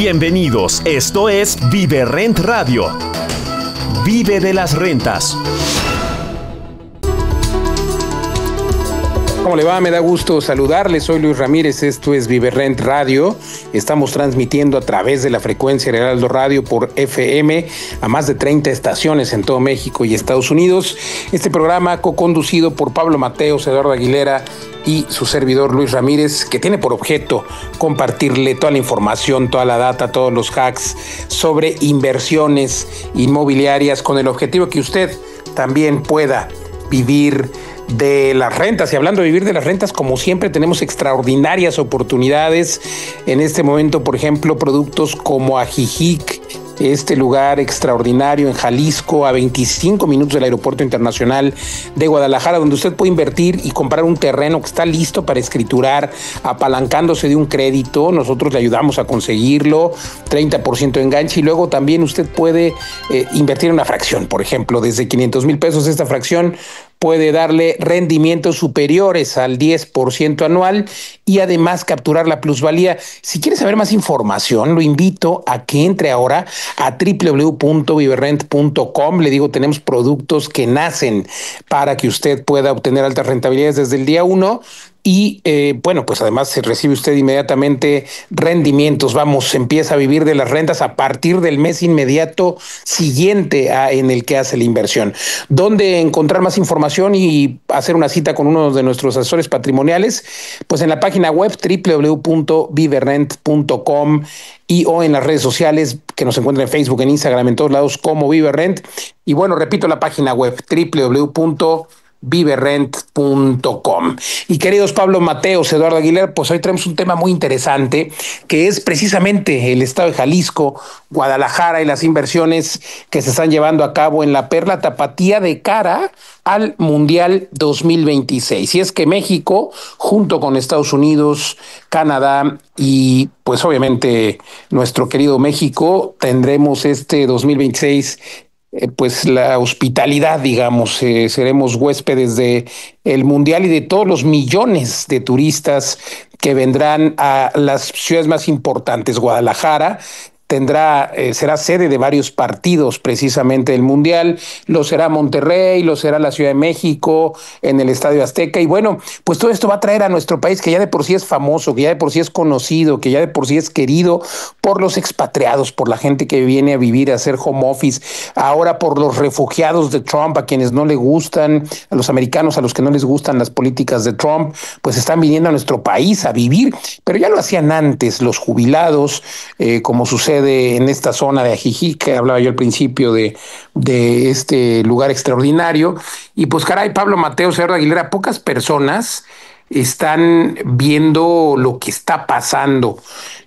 Bienvenidos, esto es Vive Rent Radio. Vive de las rentas. ¿Cómo le va? Me da gusto saludarles. Soy Luis Ramírez, esto es Vive Rent Radio. Estamos transmitiendo a través de la frecuencia Heraldo Radio por FM a más de 30 estaciones en todo México y Estados Unidos. Este programa co-conducido por Pablo Mateos, Eduardo Aguilera y su servidor Luis Ramírez, que tiene por objeto compartirle toda la información, toda la data, todos los hacks sobre inversiones inmobiliarias con el objetivo que usted también pueda vivir de las rentas. Y hablando de vivir de las rentas, como siempre tenemos extraordinarias oportunidades. En este momento, por ejemplo, productos como Ajijic, este lugar extraordinario en Jalisco, a 25 minutos del Aeropuerto Internacional de Guadalajara, donde usted puede invertir y comprar un terreno que está listo para escriturar, apalancándose de un crédito. Nosotros le ayudamos a conseguirlo, 30% de enganche, y luego también usted puede invertir en una fracción, por ejemplo, desde 500,000 pesos. Esta fracción puede darle rendimientos superiores al 10% anual y además capturar la plusvalía. Si quiere saber más información, lo invito a que entre ahora a www.viverrent.com. Le digo, tenemos productos que nacen para que usted pueda obtener altas rentabilidades desde el día 1. Y bueno, pues además se recibe usted inmediatamente rendimientos. Vamos, empieza a vivir de las rentas a partir del mes inmediato siguiente en el que hace la inversión. ¿Dónde encontrar más información y hacer una cita con uno de nuestros asesores patrimoniales? Pues en la página web www.viverrent.com o en las redes sociales que nos encuentran en Facebook, en Instagram, en todos lados como Viverrent. Y bueno, repito la página web www.viverrent.com. Y queridos Pablo Mateos, Eduardo Aguilera, pues hoy tenemos un tema muy interesante que es precisamente el estado de Jalisco, Guadalajara y las inversiones que se están llevando a cabo en la Perla Tapatía de cara al Mundial 2026. Y es que México, junto con Estados Unidos, Canadá y pues obviamente nuestro querido México, tendremos este 2026 pues la hospitalidad, digamos, seremos huéspedes de el Mundial y de todos los millones de turistas que vendrán a las ciudades más importantes. Guadalajara será sede de varios partidos precisamente del Mundial, lo será Monterrey, lo será la Ciudad de México, en el Estadio Azteca, y bueno, pues todo esto va a traer a nuestro país, que ya de por sí es famoso, que ya de por sí es conocido, que ya de por sí es querido por los expatriados, por la gente que viene a vivir, a hacer home office, ahora por los refugiados de Trump, a quienes no le gustan, a los americanos, a los que no les gustan las políticas de Trump, pues están viniendo a nuestro país a vivir, pero ya lo hacían antes los jubilados, como sucede en esta zona de Ajijic, que hablaba yo al principio de este lugar extraordinario. Y pues caray, Pablo Mateos, Eduardo Aguilera, pocas personas están viendo lo que está pasando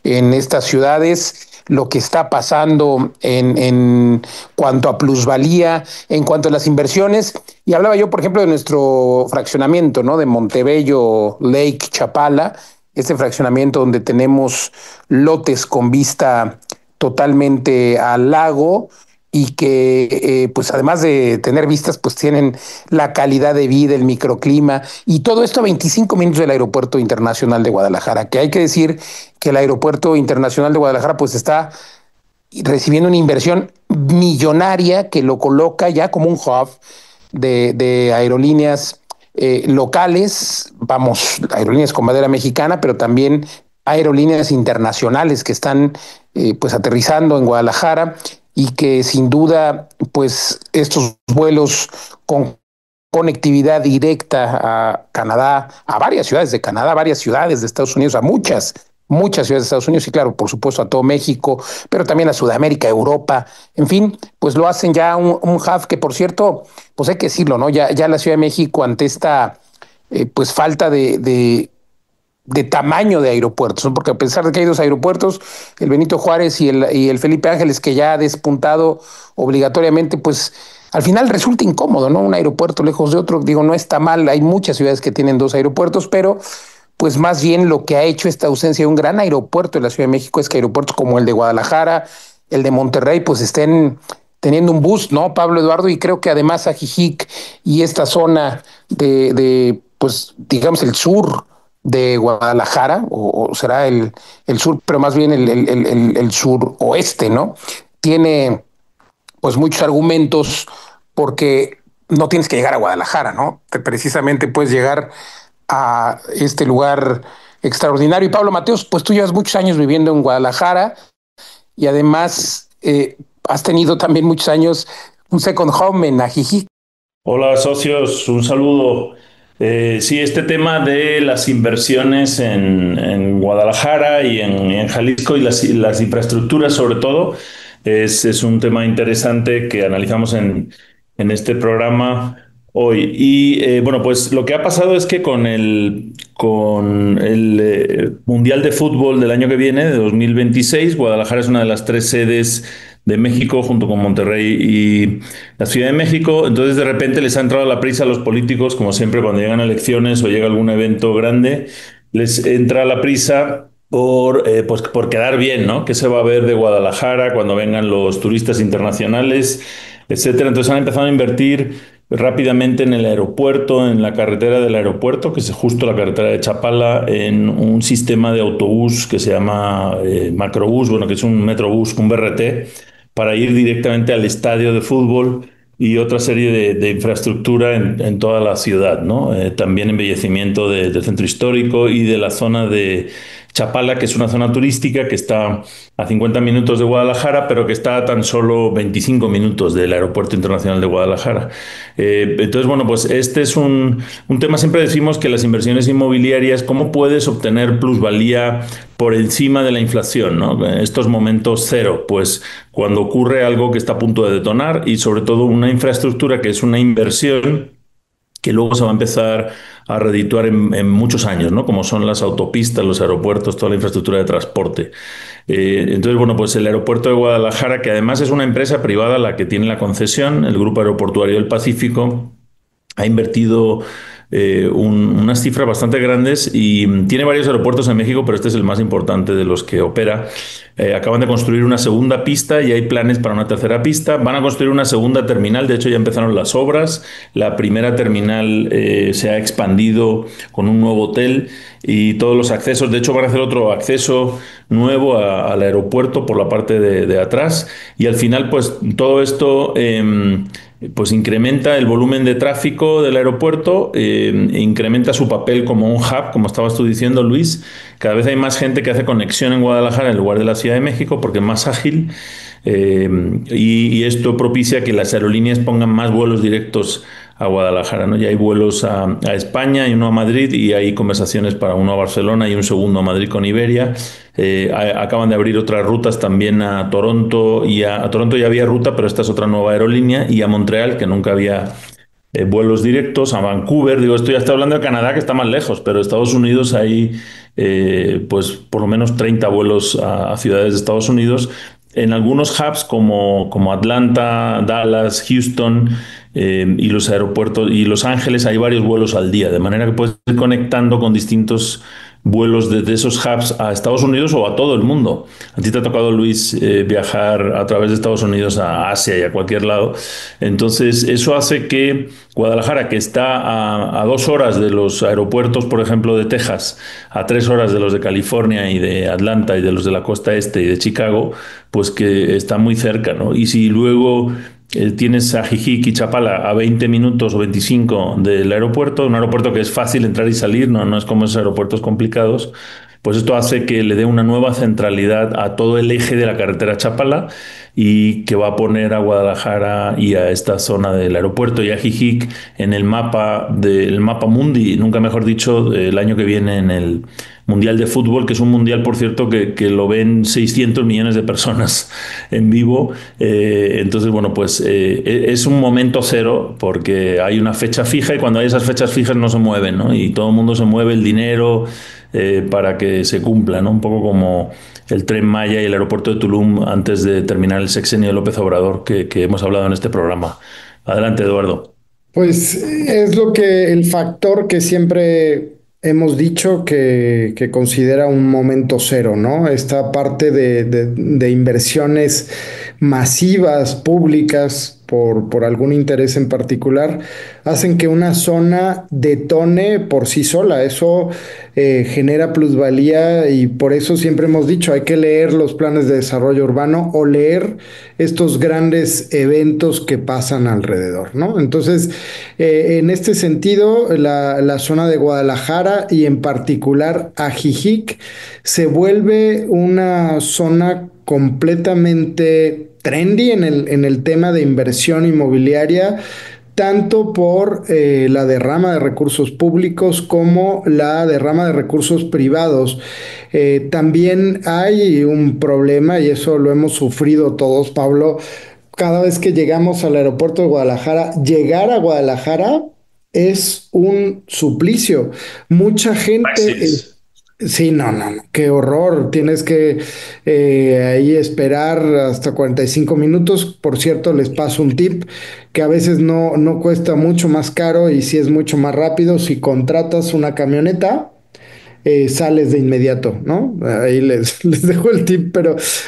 en estas ciudades, lo que está pasando en cuanto a plusvalía, en cuanto a las inversiones. Y hablaba yo, por ejemplo, de nuestro fraccionamiento, ¿no? De Montebello Lake Chapala, este fraccionamiento donde tenemos lotes con vista totalmente al lago y que pues además de tener vistas, pues tienen la calidad de vida, el microclima, y todo esto a 25 minutos del Aeropuerto Internacional de Guadalajara, que hay que decir que el Aeropuerto Internacional de Guadalajara pues está recibiendo una inversión millonaria que lo coloca ya como un hub de aerolíneas locales, vamos, aerolíneas con bandera mexicana, pero también aerolíneas internacionales que están pues aterrizando en Guadalajara, y que sin duda pues estos vuelos con conectividad directa a Canadá, a varias ciudades de Canadá, a varias ciudades de Estados Unidos, a muchas ciudades de Estados Unidos, y claro, por supuesto a todo México, pero también a Sudamérica, Europa, en fin, pues lo hacen ya un hub que, por cierto, pues hay que decirlo, ¿no? Ya la Ciudad de México, ante esta pues falta de tamaño de aeropuertos, ¿no? Porque a pesar de que hay dos aeropuertos, el Benito Juárez y el Felipe Ángeles, que ya ha despuntado obligatoriamente, pues al final resulta incómodo, ¿no? Un aeropuerto lejos de otro, digo, no está mal, hay muchas ciudades que tienen dos aeropuertos, pero pues más bien lo que ha hecho esta ausencia de un gran aeropuerto en la Ciudad de México es que aeropuertos como el de Guadalajara, el de Monterrey, pues estén teniendo un boost, ¿no, Pablo, Eduardo? Y creo que además Ajijic y esta zona de pues digamos el sur de Guadalajara, o será el sur, pero más bien el suroeste, ¿no? Tiene pues muchos argumentos porque no tienes que llegar a Guadalajara, ¿no? Precisamente puedes llegar a este lugar extraordinario. Y Pablo Mateos, pues tú llevas muchos años viviendo en Guadalajara y además has tenido también muchos años un second home en Ajijic. Hola socios, un saludo. Sí, este tema de las inversiones en Guadalajara y en Jalisco y las infraestructuras sobre todo es un tema interesante que analizamos en este programa hoy. Y bueno, pues lo que ha pasado es que con el Mundial de Fútbol del año que viene, de 2026, Guadalajara es una de las tres sedes de México junto con Monterrey y la Ciudad de México. Entonces de repente les ha entrado la prisa a los políticos, como siempre cuando llegan elecciones o llega algún evento grande, les entra la prisa pues, por quedar bien, ¿no? ¿Qué se va a ver de Guadalajara cuando vengan los turistas internacionales, etcétera? Entonces han empezado a invertir rápidamente en el aeropuerto, en la carretera del aeropuerto, que es justo la carretera de Chapala, en un sistema de autobús que se llama Macrobús, bueno, que es un Metrobús, un BRT, para ir directamente al estadio de fútbol y otra serie de infraestructura en toda la ciudad, ¿no? También embellecimiento del centro histórico y de la zona de Chapala, que es una zona turística que está a 50 minutos de Guadalajara, pero que está a tan solo 25 minutos del Aeropuerto Internacional de Guadalajara. Entonces, bueno, pues este es un tema, siempre decimos que las inversiones inmobiliarias, ¿cómo puedes obtener plusvalía por encima de la inflación, ¿no? En estos momentos cero, pues cuando ocurre algo que está a punto de detonar y sobre todo una infraestructura que es una inversión que luego se va a empezar a redituar en muchos años, ¿no? Como son las autopistas, los aeropuertos, toda la infraestructura de transporte. Entonces, bueno, pues el aeropuerto de Guadalajara, que además es una empresa privada la que tiene la concesión, el Grupo Aeroportuario del Pacífico, ha invertido unas cifras bastante grandes y tiene varios aeropuertos en México, pero este es el más importante de los que opera. Acaban de construir una segunda pista y hay planes para una tercera pista. Van a construir una segunda terminal, de hecho ya empezaron las obras. La primera terminal se ha expandido con un nuevo hotel y todos los accesos. De hecho van a hacer otro acceso nuevo al aeropuerto por la parte de atrás y al final pues todo esto pues incrementa el volumen de tráfico del aeropuerto, incrementa su papel como un hub, como estabas tú diciendo, Luis. Cada vez hay más gente que hace conexión en Guadalajara en lugar de la Ciudad de México porque es más ágil y esto propicia que las aerolíneas pongan más vuelos directos a Guadalajara, ¿no? Ya hay vuelos a España y uno a Madrid y hay conversaciones para uno a Barcelona y un segundo a Madrid con Iberia. Acaban de abrir otras rutas también a Toronto y a Toronto ya había ruta, pero esta es otra nueva aerolínea y a Montreal, que nunca había vuelos directos, a Vancouver. Digo, esto ya está hablando de Canadá, que está más lejos, pero Estados Unidos hay pues por lo menos 30 vuelos a ciudades de Estados Unidos. En algunos hubs como Atlanta, Dallas, Houston y los aeropuertos y Los Ángeles hay varios vuelos al día, de manera que puedes ir conectando con distintos vuelos desde esos hubs a Estados Unidos o a todo el mundo. A ti te ha tocado, Luis, viajar a través de Estados Unidos a Asia y a cualquier lado. Entonces, eso hace que Guadalajara, que está a 2 horas de los aeropuertos, por ejemplo, de Texas, a 3 horas de los de California y de Atlanta y de los de la costa este y de Chicago, pues que está muy cerca, ¿no? Y si luego tienes a Jijic y Chapala a 20 minutos o 25 del aeropuerto, un aeropuerto que es fácil entrar y salir, no es como esos aeropuertos complicados, pues esto hace que le dé una nueva centralidad a todo el eje de la carretera Chapala y que va a poner a Guadalajara y a esta zona del aeropuerto y a Jijic en el mapa mundi, nunca mejor dicho, el año que viene en el Mundial de Fútbol, que es un mundial, por cierto, que lo ven 600 millones de personas en vivo. Entonces, bueno, pues es un momento cero porque hay una fecha fija y cuando hay esas fechas fijas no se mueven, ¿no? Y todo el mundo se mueve el dinero para que se cumpla, ¿no? Un poco como el Tren Maya y el aeropuerto de Tulum antes de terminar el sexenio de López Obrador que hemos hablado en este programa. Adelante, Eduardo. Pues es lo que el factor que siempre hemos dicho que considera un momento cero, ¿no? Esta parte de inversiones masivas, públicas, por algún interés en particular, hacen que una zona detone por sí sola. Eso genera plusvalía y por eso siempre hemos dicho, hay que leer los planes de desarrollo urbano o leer estos grandes eventos que pasan alrededor, ¿no? Entonces, en este sentido, la zona de Guadalajara y en particular Ajijic se vuelve una zona completamente trendy en el tema de inversión inmobiliaria, tanto por la derrama de recursos públicos como la derrama de recursos privados. También hay un problema, y eso lo hemos sufrido todos, Pablo, cada vez que llegamos al aeropuerto de Guadalajara, llegar a Guadalajara es un suplicio. Mucha gente sí, no, no, no, qué horror. Tienes que ahí esperar hasta 45 minutos. Por cierto, les paso un tip que a veces no cuesta mucho más caro y si es mucho más rápido. Si contratas una camioneta, sales de inmediato, ¿no? Ahí les dejo el tip,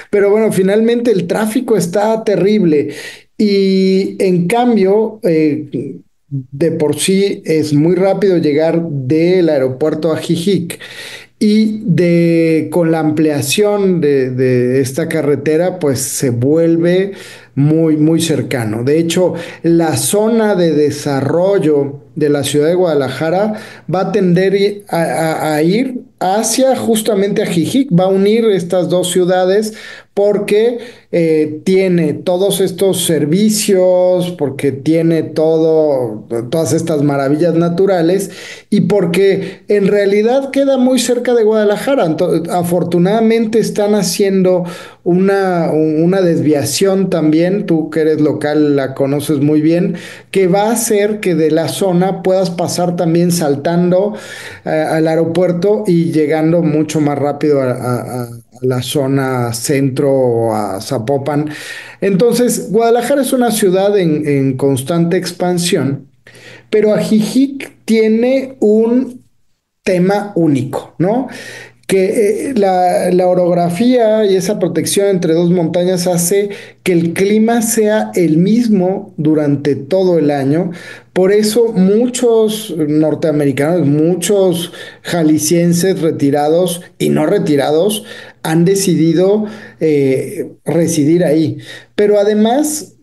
pero bueno, finalmente el tráfico está terrible y en cambio, de por sí es muy rápido llegar del aeropuerto a Jijic. Y con la ampliación de esta carretera, pues se vuelve muy cercano. De hecho, la zona de desarrollo de la ciudad de Guadalajara va a tender a ir hacia justamente a Jijic, va a unir estas dos ciudades porque tiene todos estos servicios, porque tiene todas estas maravillas naturales y porque en realidad queda muy cerca de Guadalajara. Afortunadamente están haciendo una desviación también, tú que eres local la conoces muy bien, que va a hacer que de la zona puedas pasar también saltando al aeropuerto y llegando mucho más rápido a la zona centro o a Zapopan. Entonces, Guadalajara es una ciudad en constante expansión, pero Ajijic tiene un tema único, ¿no? Que la orografía y esa protección entre dos montañas hace que el clima sea el mismo durante todo el año. Por eso muchos norteamericanos, muchos jaliscienses retirados y no retirados han decidido residir ahí. Pero además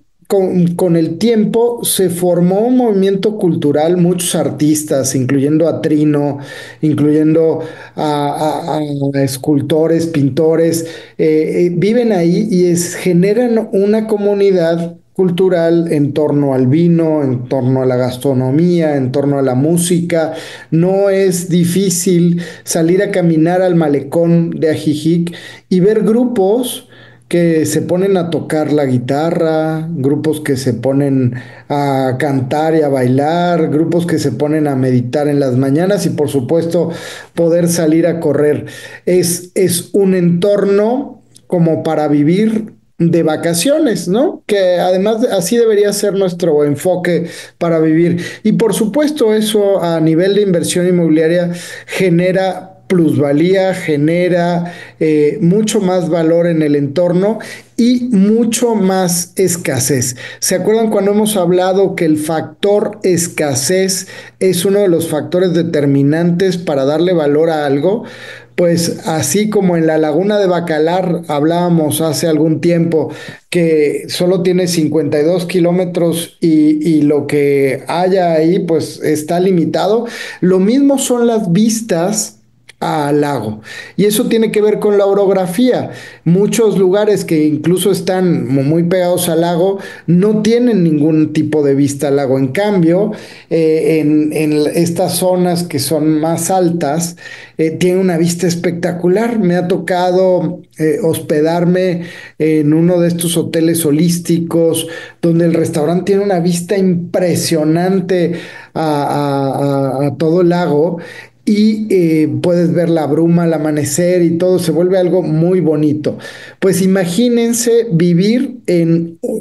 con el tiempo se formó un movimiento cultural, muchos artistas, incluyendo a Trino, incluyendo a escultores, pintores, viven ahí y generan una comunidad cultural en torno al vino, en torno a la gastronomía, en torno a la música. No es difícil salir a caminar al malecón de Ajijic y ver grupos que se ponen a tocar la guitarra, grupos que se ponen a cantar y a bailar, grupos que se ponen a meditar en las mañanas y por supuesto poder salir a correr. Es un entorno como para vivir de vacaciones, ¿no? Que además así debería ser nuestro enfoque para vivir. Y por supuesto eso a nivel de inversión inmobiliaria genera plusvalía, genera mucho más valor en el entorno y mucho más escasez. ¿Se acuerdan cuando hemos hablado que el factor escasez es uno de los factores determinantes para darle valor a algo? Pues así como en la laguna de Bacalar hablábamos hace algún tiempo que solo tiene 52 kilómetros y lo que haya ahí pues está limitado, lo mismo son las vistas al lago. Y eso tiene que ver con la orografía. Muchos lugares que incluso están muy pegados al lago no tienen ningún tipo de vista al lago. En cambio, en estas zonas que son más altas, tiene una vista espectacular. Me ha tocado hospedarme en uno de estos hoteles holísticos donde el restaurante tiene una vista impresionante a todo el lago y puedes ver la bruma al amanecer y todo se vuelve algo muy bonito. Pues imagínense vivir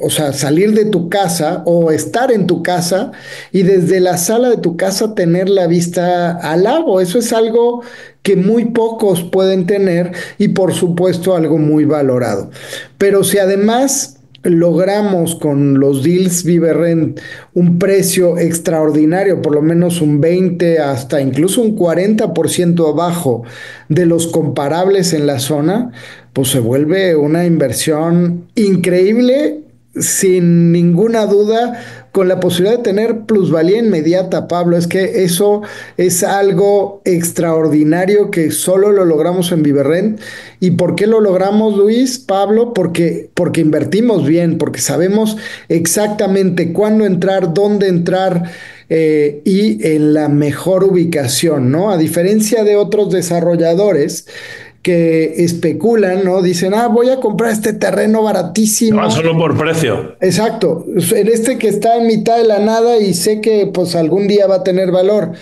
o sea, salir de tu casa o estar en tu casa y desde la sala de tu casa tener la vista al lago. Eso es algo que muy pocos pueden tener y por supuesto algo muy valorado. Pero si además logramos con los deals Viverrent un precio extraordinario, por lo menos un 20 hasta incluso un 40% abajo de los comparables en la zona, pues se vuelve una inversión increíble, sin ninguna duda, con la posibilidad de tener plusvalía inmediata, Pablo. Es que eso es algo extraordinario que solo lo logramos en Viverrent. ¿Y por qué lo logramos, Luis, Pablo? Porque invertimos bien, porque sabemos exactamente cuándo entrar, dónde entrar, y en la mejor ubicación, ¿no? A diferencia de otros desarrolladores que especulan, ¿no? Dicen, voy a comprar este terreno Van baratísimo. solo por precio. Exacto, en este que está en mitad de la nada y sé que pues algún día va a tener valor.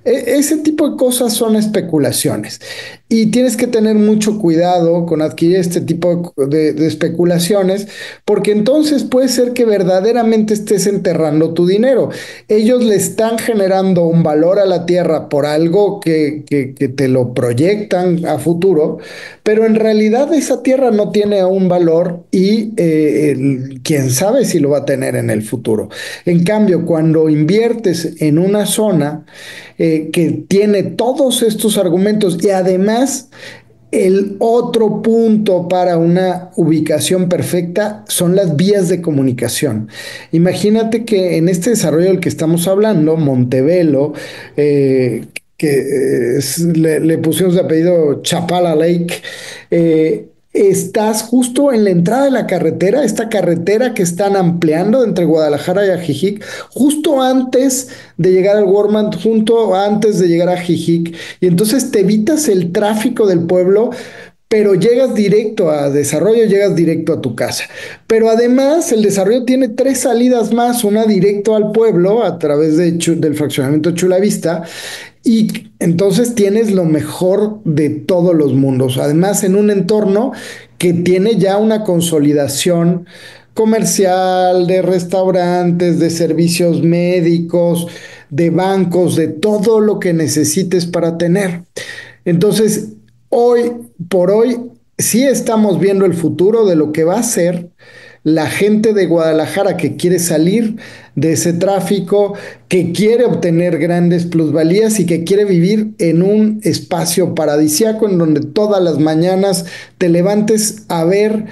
Ese tipo de cosas son especulaciones y tienes que tener mucho cuidado con adquirir este tipo de especulaciones, porque entonces puede ser que verdaderamente estés enterrando tu dinero. Ellos le están generando un valor a la tierra por algo que te lo proyectan a futuro, pero en realidad esa tierra no tiene un valor y quién sabe si lo va a tener en el futuro. En cambio, cuando inviertes en una zona que tiene todos estos argumentos y además el otro punto para una ubicación perfecta son las vías de comunicación. Imagínate que en este desarrollo del que estamos hablando, Montebello, le pusimos de apellido Chapala Lake, estás justo en la entrada de la carretera, esta carretera que están ampliando entre Guadalajara y Ajijic, justo antes de llegar al Walmart, junto antes de llegar a Ajijic, y entonces te evitas el tráfico del pueblo, pero llegas directo a desarrollo, llegas directo a tu casa. Pero además el desarrollo tiene tres salidas más, una directo al pueblo a través del fraccionamiento Chulavista, y entonces tienes lo mejor de todos los mundos. Además, en un entorno que tiene ya una consolidación comercial, de restaurantes, de servicios médicos, de bancos, de todo lo que necesites para tener. Entonces, hoy por hoy, sí estamos viendo el futuro de lo que va a ser la gente de Guadalajara que quiere salir de ese tráfico, que quiere obtener grandes plusvalías y que quiere vivir en un espacio paradisíaco en donde todas las mañanas te levantes a ver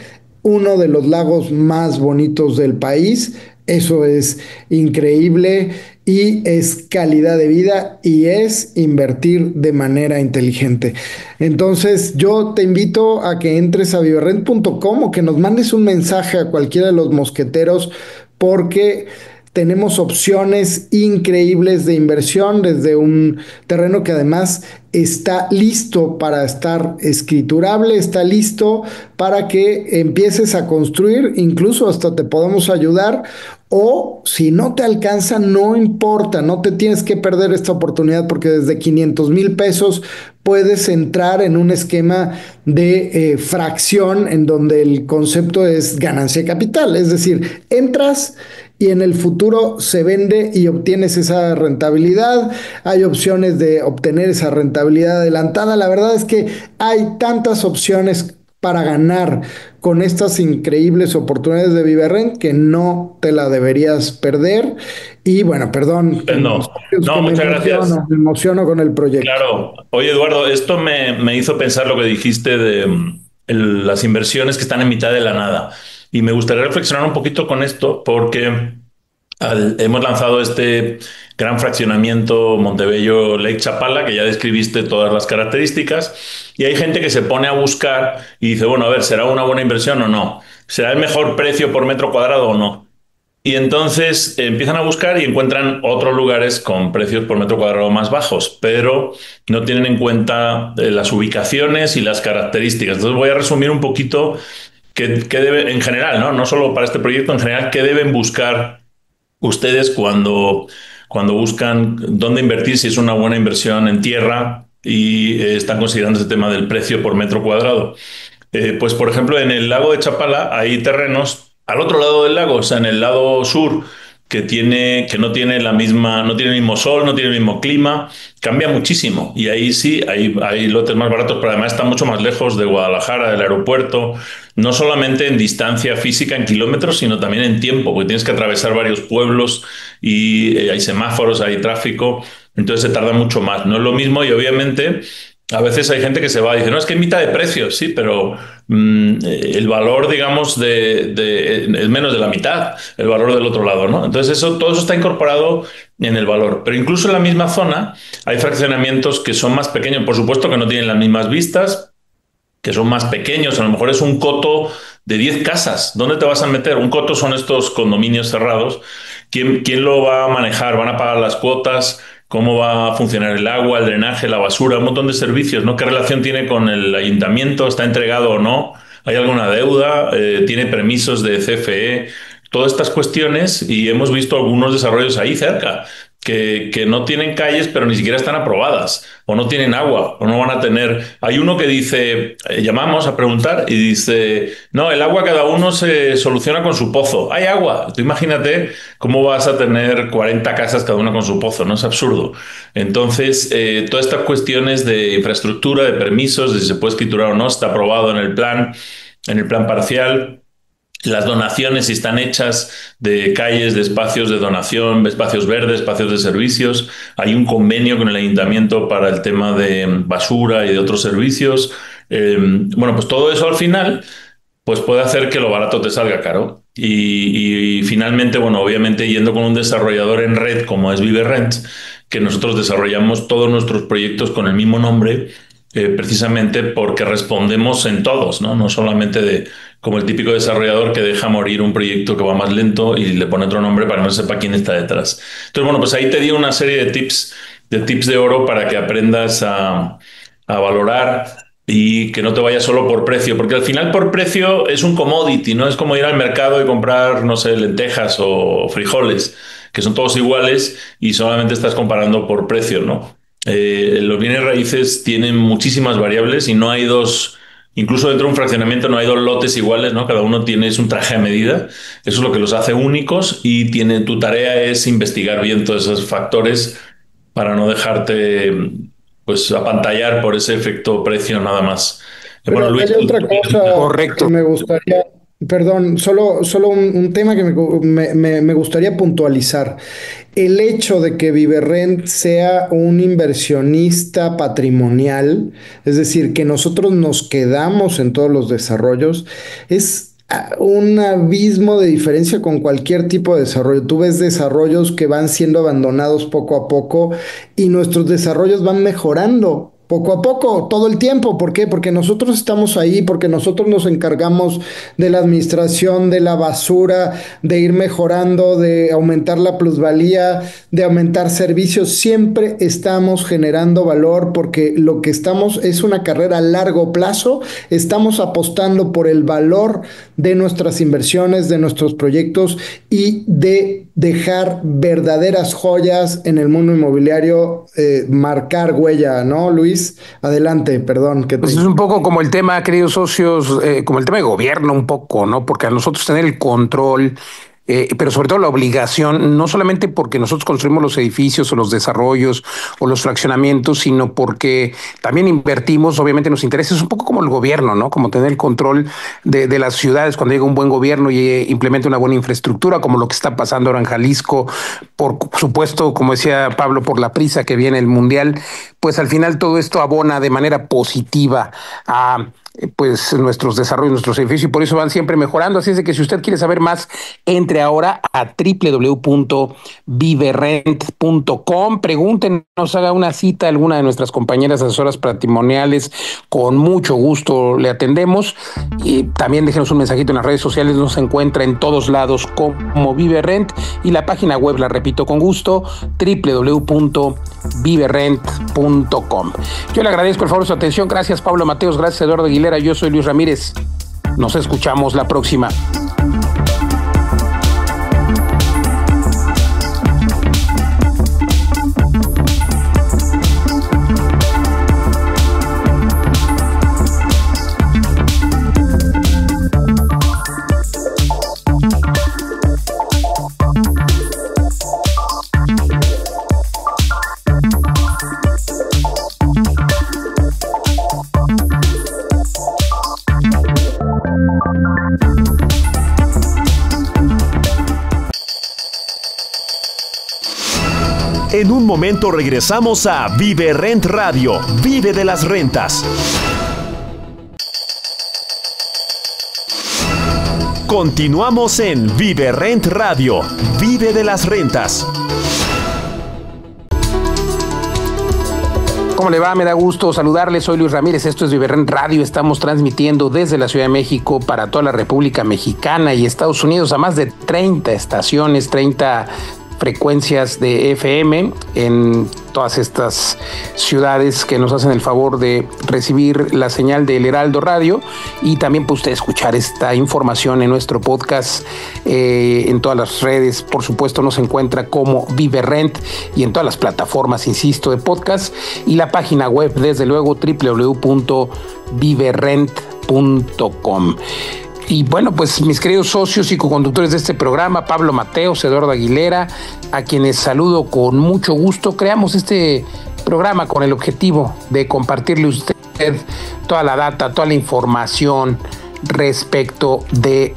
uno de los lagos más bonitos del país. Eso es increíble y es calidad de vida y es invertir de manera inteligente. Entonces yo te invito a que entres a viverrent.com o que nos mandes un mensaje a cualquiera de los mosqueteros, porque tenemos opciones increíbles de inversión desde un terreno que además está listo para estar escriturable, está listo para que empieces a construir, incluso hasta te podemos ayudar. O si no te alcanza, no importa, no te tienes que perder esta oportunidad, porque desde 500,000 pesos puedes entrar en un esquema de fracción en donde el concepto es ganancia de capital. Es decir, entras y en el futuro se vende y obtienes esa rentabilidad. Hay opciones de obtener esa rentabilidad adelantada. La verdad es que hay tantas opciones para ganar con estas increíbles oportunidades de Viverrent que no te la deberías perder. Y bueno, perdón, No, no, muchas gracias. me emociono con el proyecto. Claro. Oye, Eduardo, esto me hizo pensar lo que dijiste de las inversiones que están en mitad de la nada. Y me gustaría reflexionar un poquito con esto porque hemos lanzado este gran fraccionamiento Montebello Lake Chapala, que ya describiste todas las características, y hay gente que se pone a buscar y dice, bueno, a ver, ¿será una buena inversión o no? ¿Será el mejor precio por metro cuadrado o no? Y entonces empiezan a buscar y encuentran otros lugares con precios por metro cuadrado más bajos, pero no tienen en cuenta las ubicaciones y las características. Entonces voy a resumir un poquito qué debe, en general, ¿no? No solo para este proyecto, en general, qué deben buscar ustedes cuando buscan dónde invertir, si es una buena inversión en tierra y están considerando ese tema del precio por metro cuadrado. Pues, por ejemplo, en el lago de Chapala hay terrenos al otro lado del lago, o sea, en el lado sur, que no tiene no tiene el mismo sol, no tiene el mismo clima, cambia muchísimo. Y ahí sí, hay lotes más baratos, pero además está mucho más lejos de Guadalajara, del aeropuerto, no solamente en distancia física, en kilómetros, sino también en tiempo, porque tienes que atravesar varios pueblos y hay semáforos, hay tráfico, entonces se tarda mucho más. No es lo mismo y obviamente a veces hay gente que se va y dice, no, es que es mitad de precio, sí, pero el valor, digamos, es menos de la mitad, el valor del otro lado, ¿no? Entonces todo eso está incorporado en el valor. Pero incluso en la misma zona hay fraccionamientos que son más pequeños, por supuesto que no tienen las mismas vistas, que son más pequeños, a lo mejor es un coto de 10 casas. ¿Dónde te vas a meter? Un coto son estos condominios cerrados. ¿Quién lo va a manejar? ¿Van a pagar las cuotas? ¿Cómo va a funcionar el agua, el drenaje, la basura? Un montón de servicios, ¿no? ¿Qué relación tiene con el ayuntamiento? ¿Está entregado o no? ¿Hay alguna deuda? ¿Tiene permisos de CFE? Todas estas cuestiones, y hemos visto algunos desarrollos ahí cerca, que no tienen calles, pero ni siquiera están aprobadas, o no tienen agua, o no van a tener. Hay uno que dice, llamamos a preguntar y dice, no, el agua cada uno se soluciona con su pozo. Hay agua. Tú imagínate cómo vas a tener 40 casas cada una con su pozo, ¿no? Es absurdo. Entonces, todas estas cuestiones de infraestructura, de permisos, de si se puede escriturar o no, está aprobado en el plan parcial. Las donaciones, si están hechas de calles, de espacios de donación, espacios verdes, espacios de servicios. Hay un convenio con el ayuntamiento para el tema de basura y de otros servicios. Bueno, pues todo eso al final pues puede hacer que lo barato te salga caro. Y finalmente, bueno, obviamente yendo con un desarrollador en red como es ViveRent, que nosotros desarrollamos todos nuestros proyectos con el mismo nombre, precisamente porque respondemos en todos, ¿no? No solamente como el típico desarrollador que deja morir un proyecto que va más lento y le pone otro nombre para que no sepa quién está detrás. Entonces, bueno, pues ahí te di una serie de tips de oro para que aprendas a valorar y que no te vayas solo por precio, porque al final por precio es un commodity, ¿no? Es como ir al mercado y comprar, no sé, lentejas o frijoles, que son todos iguales y solamente estás comparando por precio, ¿no? Los bienes raíces tienen muchísimas variables y no hay incluso dentro de un fraccionamiento no hay dos lotes iguales, ¿no? Cada uno es un traje a medida. Eso es lo que los hace únicos y tu tarea es investigar bien todos esos factores para no dejarte pues apantallar por ese efecto precio nada más. Pero Bueno, Luis, hay otra cosa correcto. que me gustaría, perdón, solo un tema que me gustaría puntualizar. El hecho de que ViveRent sea un inversionista patrimonial, es decir, que nosotros nos quedamos en todos los desarrollos, es un abismo de diferencia con cualquier tipo de desarrollo. Tú ves desarrollos que van siendo abandonados poco a poco y nuestros desarrollos van mejorando poco a poco, todo el tiempo. ¿Por qué? Porque nosotros estamos ahí, porque nosotros nos encargamos de la administración, de la basura, de ir mejorando, de aumentar la plusvalía, de aumentar servicios. Siempre estamos generando valor porque lo que estamos es una carrera a largo plazo. Estamos apostando por el valor de nuestras inversiones, de nuestros proyectos y de dejar verdaderas joyas en el mundo inmobiliario, marcar huella, ¿no, Luis? Adelante, perdón. Pues es un poco como el tema, queridos socios, como el tema de gobierno un poco, ¿no? Porque a nosotros tener el control, pero sobre todo la obligación, no solamente porque nosotros construimos los edificios o los desarrollos o los fraccionamientos, sino porque también invertimos, obviamente nos interesa, es un poco como el gobierno, ¿no? Como tener el control de las ciudades cuando llega un buen gobierno y implementa una buena infraestructura, como lo que está pasando ahora en Jalisco, por supuesto, como decía Pablo, por la prisa que viene el Mundial, pues al final todo esto abona de manera positiva a pues nuestros desarrollos, nuestros edificios, y por eso van siempre mejorando. Así es de que si usted quiere saber más, entre ahora a www.viverent.com, pregúntenos, haga una cita a alguna de nuestras compañeras asesoras patrimoniales, con mucho gusto le atendemos, y también déjenos un mensajito en las redes sociales, nos encuentra en todos lados como ViveRent, y la página web, la repito con gusto, www.viverent.com. Yo le agradezco el favor de su atención. Gracias Pablo Mateos, gracias Eduardo Aguilera. Yo soy Luis Ramírez. Nos escuchamos la próxima. En un momento regresamos a Vive Rent Radio, Vive de las rentas. Continuamos en Vive Rent Radio, Vive de las rentas. ¿Cómo le va? Me da gusto saludarles. Soy Luis Ramírez. Esto es Vive Rent Radio. Estamos transmitiendo desde la Ciudad de México para toda la República Mexicana y Estados Unidos a más de 30 estaciones, 30 frecuencias de FM en todas estas ciudades que nos hacen el favor de recibir la señal del Heraldo Radio, y también puede usted escuchar esta información en nuestro podcast en todas las redes. Por supuesto, nos encuentra como Vive Rent y en todas las plataformas, insisto, de podcast, y la página web, desde luego, www.viverent.com. Y bueno, pues mis queridos socios y coconductores de este programa, Pablo Mateos, Eduardo Aguilera, a quienes saludo con mucho gusto. Creamos este programa con el objetivo de compartirle a usted toda la data, toda la información respecto del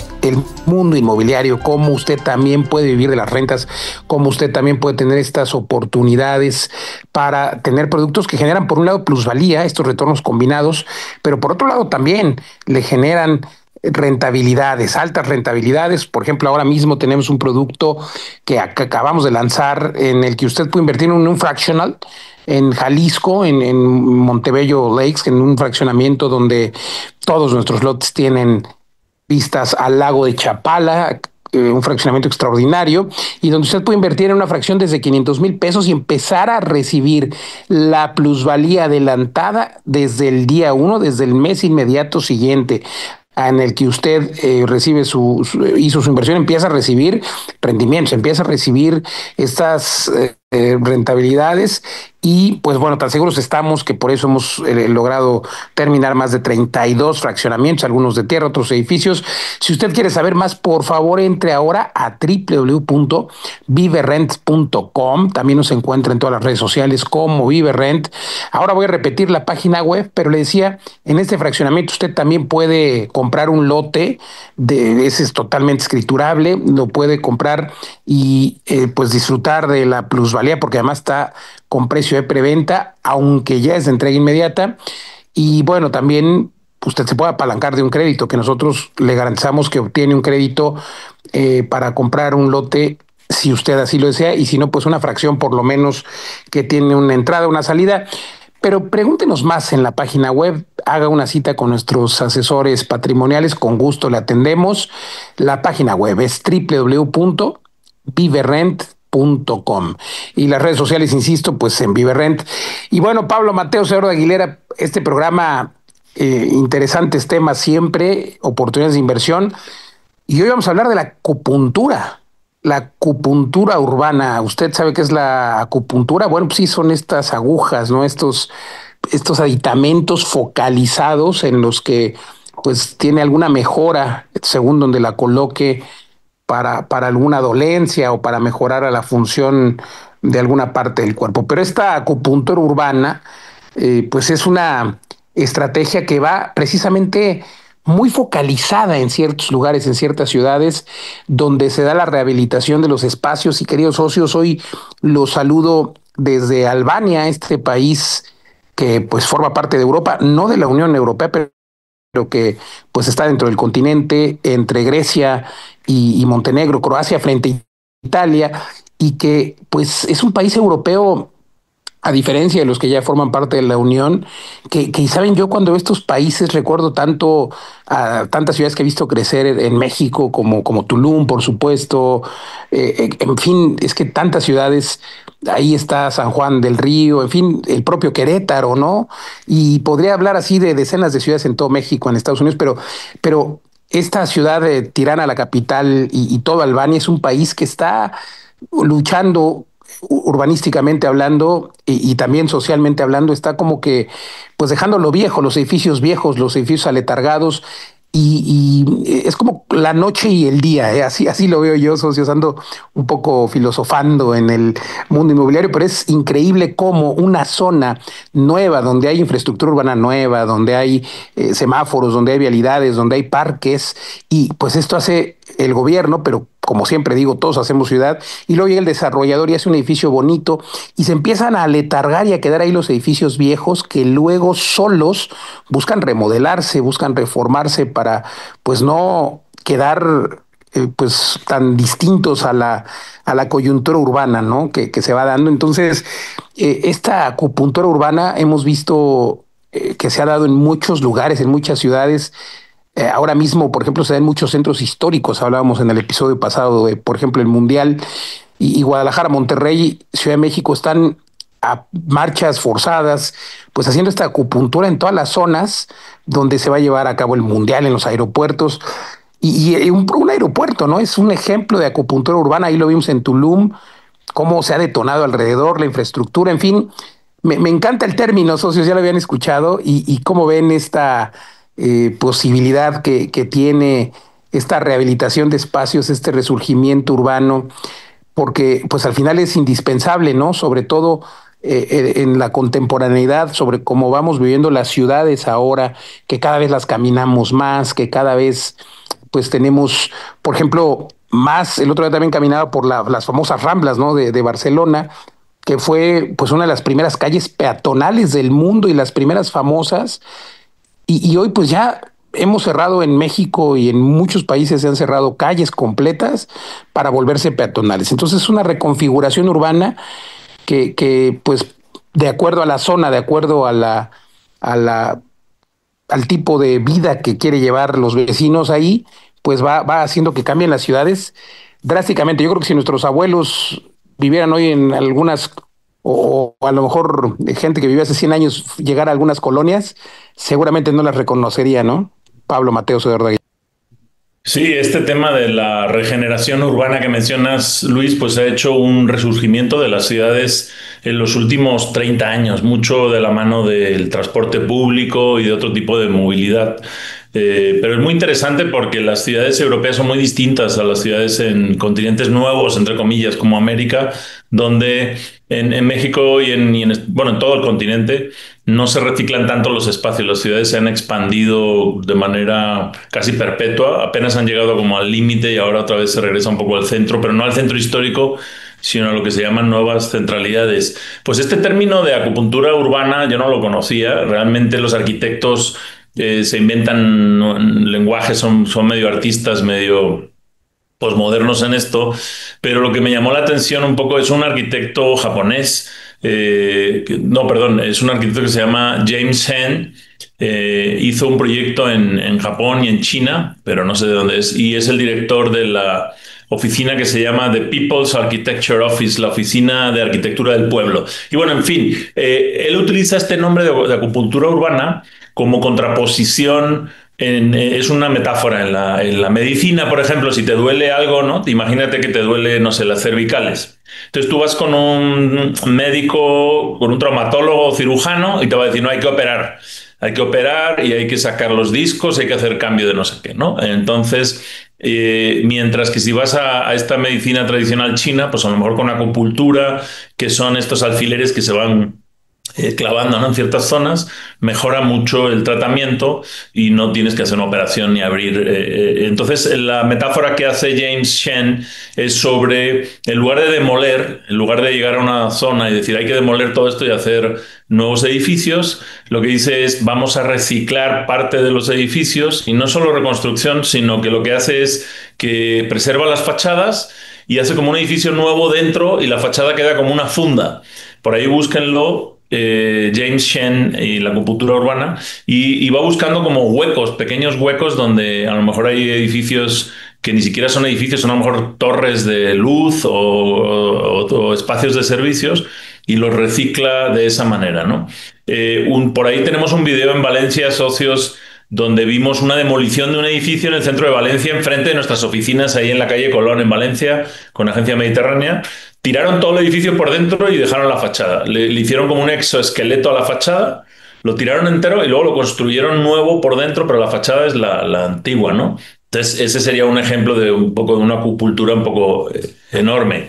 mundo inmobiliario, cómo usted también puede vivir de las rentas, cómo usted también puede tener estas oportunidades para tener productos que generan, por un lado, plusvalía, estos retornos combinados, pero por otro lado también le generan rentabilidades, altas rentabilidades. Por ejemplo, ahora mismo tenemos un producto que acabamos de lanzar en el que usted puede invertir en un fractional en Jalisco, en Montebello Lakes, en un fraccionamiento donde todos nuestros lotes tienen vistas al lago de Chapala, un fraccionamiento extraordinario, y donde usted puede invertir en una fracción desde 500 mil pesos y empezar a recibir la plusvalía adelantada desde el día 1, desde el mes inmediato siguiente en el que usted hizo su inversión, empieza a recibir rendimientos, empieza a recibir estas rentabilidades. Y pues bueno, tan seguros estamos que por eso hemos logrado terminar más de 32 fraccionamientos, algunos de tierra, otros edificios. Si usted quiere saber más, por favor, entre ahora a www.viverent.com. También nos encuentra en todas las redes sociales como Viverent. Ahora voy a repetir la página web, pero le decía, en este fraccionamiento usted también puede comprar un lote, ese es totalmente escriturable, lo puede comprar y pues disfrutar de la plusvalía, porque además está con precio de preventa, aunque ya es de entrega inmediata. Y bueno, también usted se puede apalancar de un crédito, que nosotros le garantizamos que obtiene un crédito para comprar un lote, si usted así lo desea, y si no, pues una fracción por lo menos que tiene una entrada, una salida. Pero pregúntenos más en la página web, haga una cita con nuestros asesores patrimoniales, con gusto le atendemos. La página web es www.viverent.com. Y las redes sociales, insisto, pues en Viverent. Y bueno, Pablo Mateos, Eduardo Aguilera, este programa, interesantes temas siempre, oportunidades de inversión. Y hoy vamos a hablar de la acupuntura urbana. ¿Usted sabe qué es la acupuntura? Bueno, pues sí, son estas agujas, ¿no? Estos aditamentos focalizados en los que pues tiene alguna mejora según donde la coloque, para alguna dolencia o para mejorar a la función de alguna parte del cuerpo. Pero esta acupuntura urbana, pues es una estrategia que va precisamente muy focalizada en ciertos lugares, en ciertas ciudades, donde se da la rehabilitación de los espacios. Y queridos socios, hoy los saludo desde Albania, este país que pues forma parte de Europa, no de la Unión Europea, pero que pues está dentro del continente, entre Grecia y Montenegro, Croacia, frente a Italia, y que pues es un país europeo, a diferencia de los que ya forman parte de la Unión, que saben, yo cuando veo estos países recuerdo tanto a tantas ciudades que he visto crecer en México, como Tulum, por supuesto, en fin, es que tantas ciudades, ahí está San Juan del Río, en fin, el propio Querétaro, ¿no? Y podría hablar así de decenas de ciudades en todo México, en Estados Unidos, pero esta ciudad de Tirana, la capital, y todo Albania, es un país que está luchando urbanísticamente hablando y también socialmente hablando, está como que pues dejando lo viejo, los edificios viejos, los edificios aletargados, y es como la noche y el día, así lo veo yo, socios, ando un poco filosofando en el mundo inmobiliario, pero es increíble cómo una zona nueva, donde hay infraestructura urbana nueva, donde hay semáforos, donde hay vialidades, donde hay parques, y pues esto hace el gobierno, pero como siempre digo, todos hacemos ciudad, y luego llega el desarrollador y hace un edificio bonito, y se empiezan a aletargar y a quedar ahí los edificios viejos que luego solos buscan remodelarse, buscan reformarse para pues no quedar pues tan distintos a la coyuntura urbana, ¿no? Que se va dando. Entonces, esta acupuntura urbana hemos visto que se ha dado en muchos lugares, en muchas ciudades. Ahora mismo, por ejemplo, se da en muchos centros históricos. Hablábamos en el episodio pasado de, por ejemplo, el Mundial, y Guadalajara, Monterrey, Ciudad de México están a marchas forzadas, pues haciendo esta acupuntura en todas las zonas donde se va a llevar a cabo el Mundial, en los aeropuertos. Y un aeropuerto, ¿no? Es un ejemplo de acupuntura urbana. Ahí lo vimos en Tulum, cómo se ha detonado alrededor, la infraestructura, en fin. Me encanta el término, socios, ya lo habían escuchado, y cómo ven esta posibilidad que tiene esta rehabilitación de espacios, este resurgimiento urbano, porque pues al final es indispensable, ¿no? Sobre todo en la contemporaneidad, sobre cómo vamos viviendo las ciudades ahora, que cada vez las caminamos más, que cada vez pues tenemos, por ejemplo, más, el otro día también caminaba por las famosas Ramblas, ¿no? De Barcelona, que fue pues una de las primeras calles peatonales del mundo y las primeras famosas, y hoy pues ya hemos cerrado en México y en muchos países se han cerrado calles completas para volverse peatonales. Entonces es una reconfiguración urbana que pues de acuerdo a la zona, de acuerdo a la, al tipo de vida que quiere llevar los vecinos ahí, pues va haciendo que cambien las ciudades drásticamente. Yo creo que si nuestros abuelos vivieran hoy en algunas, o a lo mejor gente que vivió hace 100 años, llegara a algunas colonias, seguramente no las reconocería, ¿no? Pablo Mateo Eduardo. Sí, este tema de la regeneración urbana que mencionas, Luis, pues ha hecho un resurgimiento de las ciudades en los últimos 30 años, mucho de la mano del transporte público y de otro tipo de movilidad. Pero es muy interesante porque las ciudades europeas son muy distintas a las ciudades en continentes nuevos, entre comillas, como América, donde en México bueno, en todo el continente no se reciclan tanto los espacios. Las ciudades se han expandido de manera casi perpetua, apenas han llegado como al límite y ahora otra vez se regresa un poco al centro, pero no al centro histórico, sino a lo que se llaman nuevas centralidades. Pues este término de acupuntura urbana yo no lo conocía. Realmente los arquitectos se inventan lenguajes, son medio artistas, medio posmodernos en esto, pero lo que me llamó la atención un poco es un arquitecto japonés, no, perdón, es un arquitecto que se llama James Hen. Hizo un proyecto en Japón y en China, pero no sé de dónde es, y es el director de la oficina que se llama The People's Architecture Office, la oficina de arquitectura del pueblo. Y bueno, en fin, él utiliza este nombre de acupuntura urbana como contraposición. Es una metáfora en la medicina, por ejemplo, si te duele algo, ¿no? Imagínate que te duele, no sé, las cervicales. Entonces tú vas con un médico, con un traumatólogo o cirujano y te va a decir, no, hay que operar. Hay que operar y hay que sacar los discos, hay que hacer cambio de no sé qué, ¿no? Entonces, mientras que si vas a esta medicina tradicional china, pues a lo mejor con acupuntura, que son estos alfileres que se van clavando, ¿no? En ciertas zonas, mejora mucho el tratamiento y no tienes que hacer una operación ni abrir. Entonces, la metáfora que hace James Shen es sobre, en lugar de demoler, en lugar de llegar a una zona y decir hay que demoler todo esto y hacer nuevos edificios, lo que dice es vamos a reciclar parte de los edificios, y no solo reconstrucción, sino que lo que hace es que preserva las fachadas y hace como un edificio nuevo dentro y la fachada queda como una funda. Por ahí búsquenlo, James Shen y la acupuntura urbana, y va buscando como huecos, pequeños huecos donde a lo mejor hay edificios que ni siquiera son edificios, son a lo mejor torres de luz o espacios de servicios, y los recicla de esa manera, ¿no? Por ahí tenemos un video en Valencia, socios, donde vimos una demolición de un edificio en el centro de Valencia, enfrente de nuestras oficinas, ahí en la calle Colón, en Valencia, con Agencia Mediterránea. Tiraron todo el edificio por dentro y dejaron la fachada. Le hicieron como un exoesqueleto a la fachada, lo tiraron entero y luego lo construyeron nuevo por dentro, pero la fachada es la antigua, ¿no? Entonces, ese sería un ejemplo de un poco de una acupuntura un poco enorme.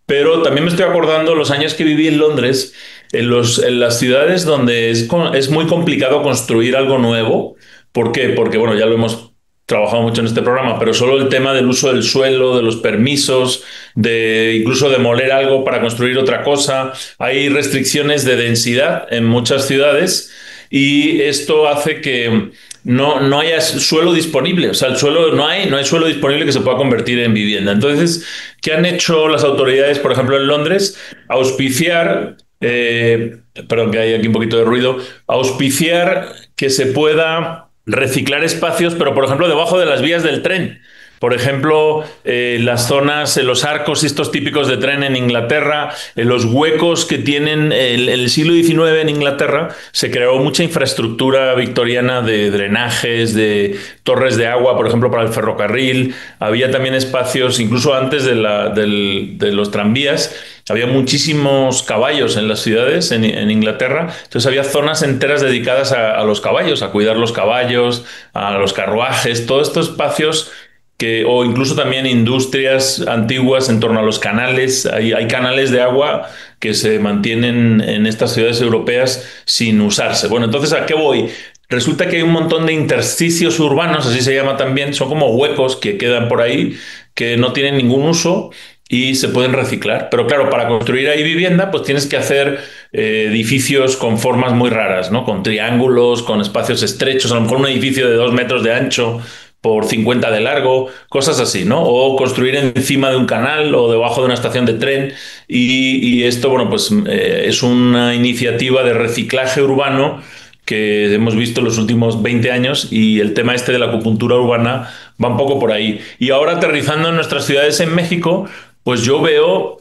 Pero también me estoy acordando los años que viví en Londres, en las ciudades donde es muy complicado construir algo nuevo. ¿Por qué? Porque, bueno, ya lo hemos trabajado mucho en este programa, pero solo el tema del uso del suelo, de los permisos, de incluso demoler algo para construir otra cosa. Hay restricciones de densidad en muchas ciudades y esto hace que no haya suelo disponible. O sea, el suelo no hay suelo disponible que se pueda convertir en vivienda. Entonces, ¿qué han hecho las autoridades, por ejemplo, en Londres? Auspiciar, perdón, que hay aquí un poquito de ruido, auspiciar que se pueda reciclar espacios, pero por ejemplo debajo de las vías del tren. Por ejemplo, las zonas, los arcos estos típicos de tren en Inglaterra, los huecos que tienen el siglo XIX en Inglaterra, se creó mucha infraestructura victoriana de drenajes, de torres de agua, por ejemplo, para el ferrocarril. Había también espacios, incluso antes de los tranvías, había muchísimos caballos en las ciudades en Inglaterra, entonces había zonas enteras dedicadas a los caballos, a cuidar los caballos, a los carruajes, todos estos espacios o incluso también industrias antiguas en torno a los canales. Hay canales de agua que se mantienen en estas ciudades europeas sin usarse. Bueno, entonces, ¿a qué voy? Resulta que hay un montón de intersticios urbanos, así se llama también, son como huecos que quedan por ahí, que no tienen ningún uso y se pueden reciclar. Pero claro, para construir ahí vivienda, pues tienes que hacer edificios con formas muy raras, ¿no? Con triángulos, con espacios estrechos, a lo mejor un edificio de 2 metros de ancho por 50 de largo, cosas así, ¿no? O construir encima de un canal o debajo de una estación de tren. Y esto, bueno, pues es una iniciativa de reciclaje urbano que hemos visto en los últimos 20 años y el tema este de la acupuntura urbana va un poco por ahí. Y ahora aterrizando en nuestras ciudades en México, pues yo veo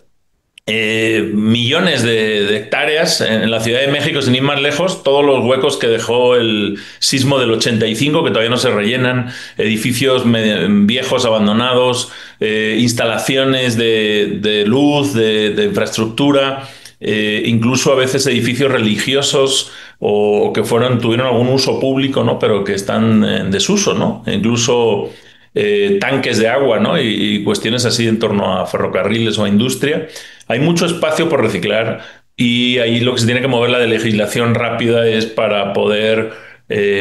millones de hectáreas en la Ciudad de México, sin ir más lejos, todos los huecos que dejó el sismo del 85, que todavía no se rellenan, edificios viejos, abandonados, instalaciones de luz, de infraestructura, incluso a veces edificios religiosos o que tuvieron algún uso público, ¿no? Pero que están en desuso, ¿no? E incluso tanques de agua, ¿no? Y cuestiones así en torno a ferrocarriles o a industria. Hay mucho espacio por reciclar y ahí lo que se tiene que mover la legislación rápida es para poder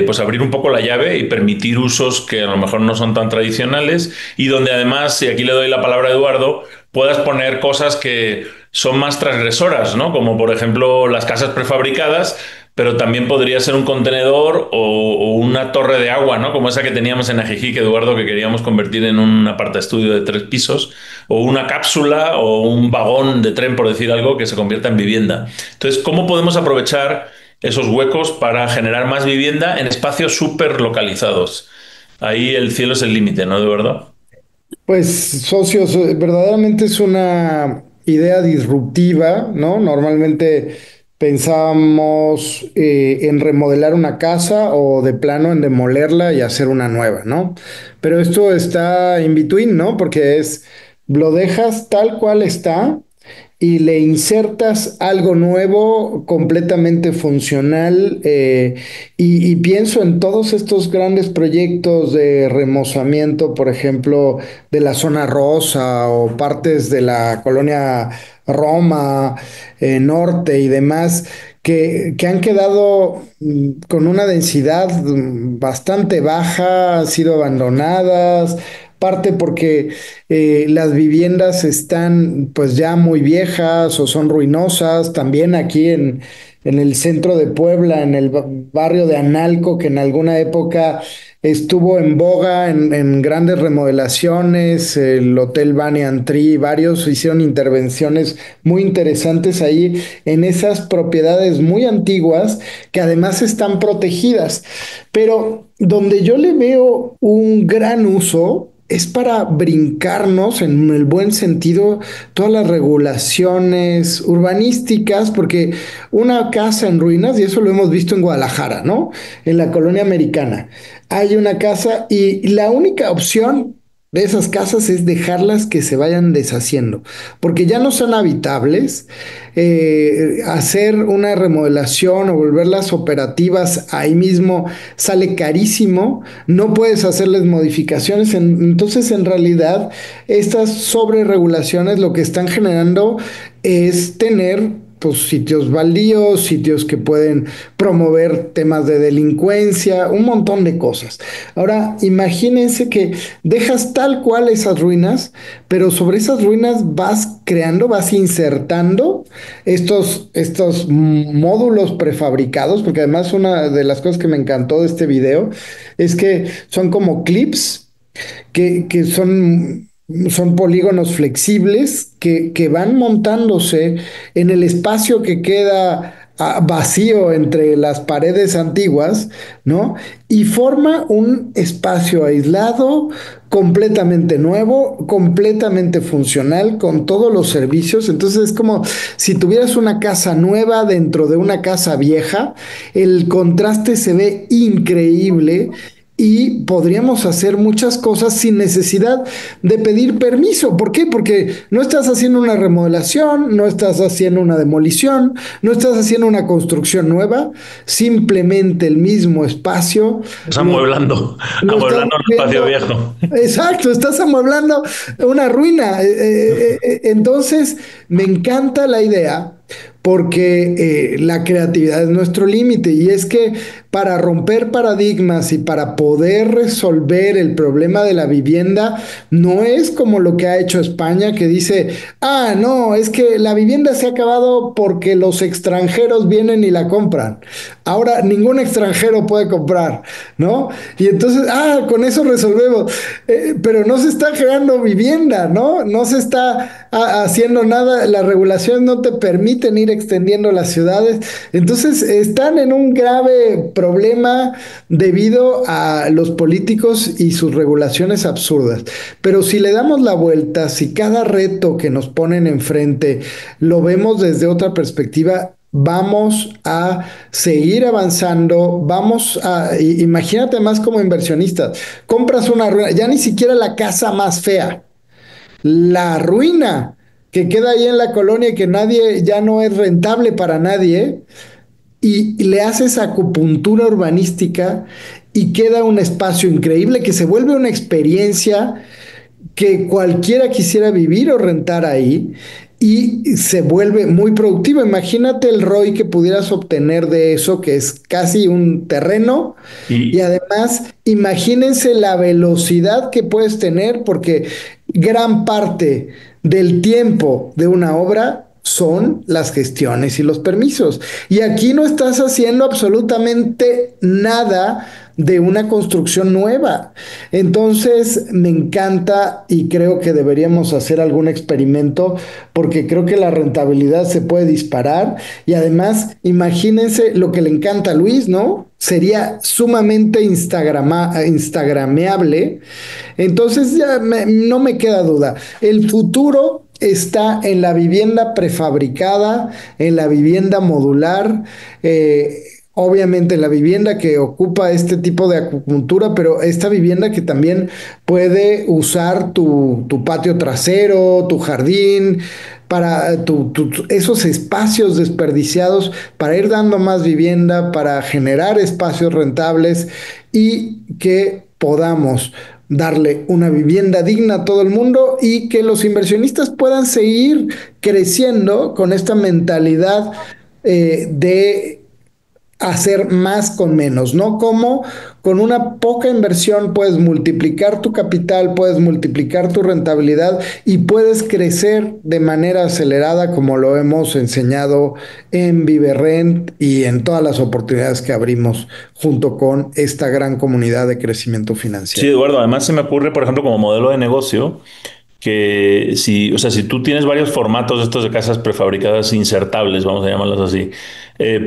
pues abrir un poco la llave y permitir usos que a lo mejor no son tan tradicionales y donde además, y aquí le doy la palabra a Eduardo, puedas poner cosas que son más transgresoras, ¿no? Como por ejemplo las casas prefabricadas, pero también podría ser un contenedor o una torre de agua, ¿no? Como esa que teníamos en Ajijic, Eduardo, que queríamos convertir en un apartaestudio de 3 pisos, o una cápsula o un vagón de tren, por decir algo, que se convierta en vivienda. Entonces, ¿cómo podemos aprovechar esos huecos para generar más vivienda en espacios súper localizados? Ahí el cielo es el límite, ¿no, Eduardo? Pues, socios, verdaderamente es una idea disruptiva, ¿no? Normalmente pensábamos en remodelar una casa o de plano en demolerla y hacer una nueva, ¿no? Pero esto está in between, ¿no? Porque lo dejas tal cual está y le insertas algo nuevo, completamente funcional, y pienso en todos estos grandes proyectos de remozamiento, por ejemplo, de la zona rosa o partes de la colonia Roma, norte y demás. Que han quedado con una densidad bastante baja, han sido abandonadas, parte porque las viviendas están pues ya muy viejas o son ruinosas. También aquí en el centro de Puebla, en el barrio de Analco, que en alguna época estuvo en boga en grandes remodelaciones, el Hotel Banyan Tree, varios hicieron intervenciones muy interesantes ahí en esas propiedades muy antiguas que además están protegidas. Pero donde yo le veo un gran uso es para brincarnos en el buen sentido todas las regulaciones urbanísticas, porque una casa en ruinas, y eso lo hemos visto en Guadalajara, ¿no? En la colonia americana, hay una casa y la única opción de esas casas es dejarlas que se vayan deshaciendo, porque ya no son habitables. Hacer una remodelación o volverlas operativas ahí mismo sale carísimo, no puedes hacerles modificaciones. Entonces, en realidad, estas sobreregulaciones lo que están generando es tener pues, sitios baldíos, sitios que pueden promover temas de delincuencia, un montón de cosas. Ahora, imagínense que dejas tal cual esas ruinas, pero sobre esas ruinas vas creando, vas insertando estos módulos prefabricados, porque además una de las cosas que me encantó de este video es que son como clips que son polígonos flexibles que van montándose en el espacio que queda vacío entre las paredes antiguas, ¿no? Y forma un espacio aislado, completamente nuevo, completamente funcional, con todos los servicios. Entonces es como si tuvieras una casa nueva dentro de una casa vieja, el contraste se ve increíble y podríamos hacer muchas cosas sin necesidad de pedir permiso. ¿Por qué? Porque no estás haciendo una remodelación, no estás haciendo una demolición, no estás haciendo una construcción nueva, simplemente el mismo espacio. Estás amueblando, amueblando un espacio viejo. Exacto, estás amueblando una ruina. Entonces, me encanta la idea porque la creatividad es nuestro límite y es que para romper paradigmas y para poder resolver el problema de la vivienda, no es como lo que ha hecho España que dice, ah, no, es que la vivienda se ha acabado porque los extranjeros vienen y la compran. Ahora ningún extranjero puede comprar, ¿no? Y entonces, con eso resolvemos. Pero no se está creando vivienda, ¿no? No se está haciendo nada, las regulaciones no te permiten ir extendiendo las ciudades. Entonces, están en un grave problema debido a los políticos y sus regulaciones absurdas. Pero si le damos la vuelta, si cada reto que nos ponen enfrente lo vemos desde otra perspectiva, vamos a seguir avanzando, imagínate más como inversionistas, compras una ruina, ya ni siquiera la casa más fea, la ruina que queda ahí en la colonia y que nadie, ya no es rentable para nadie, y le haces acupuntura urbanística y queda un espacio increíble que se vuelve una experiencia que cualquiera quisiera vivir o rentar ahí y se vuelve muy productivo. Imagínate el ROI que pudieras obtener de eso, que es casi un terreno, y además imagínense la velocidad que puedes tener, porque gran parte del tiempo de una obra son las gestiones y los permisos. Y aquí no estás haciendo absolutamente nada de una construcción nueva. Entonces, me encanta y creo que deberíamos hacer algún experimento porque creo que la rentabilidad se puede disparar y además, imagínense lo que le encanta a Luis, ¿no? Sería sumamente instagrameable. Entonces, no me queda duda. El futuro está en la vivienda prefabricada, en la vivienda modular, obviamente la vivienda que ocupa este tipo de acupuntura, pero esta vivienda que también puede usar tu patio trasero, tu jardín, para esos espacios desperdiciados, para ir dando más vivienda, para generar espacios rentables y que podamos darle una vivienda digna a todo el mundo y que los inversionistas puedan seguir creciendo con esta mentalidad de hacer más con menos, ¿no? Como con una poca inversión puedes multiplicar tu capital, puedes multiplicar tu rentabilidad y puedes crecer de manera acelerada como lo hemos enseñado en ViveRent y en todas las oportunidades que abrimos junto con esta gran comunidad de crecimiento financiero. Sí, Eduardo, además se me ocurre, por ejemplo, como modelo de negocio, que si tú tienes varios formatos de estos de casas prefabricadas insertables, vamos a llamarlas así,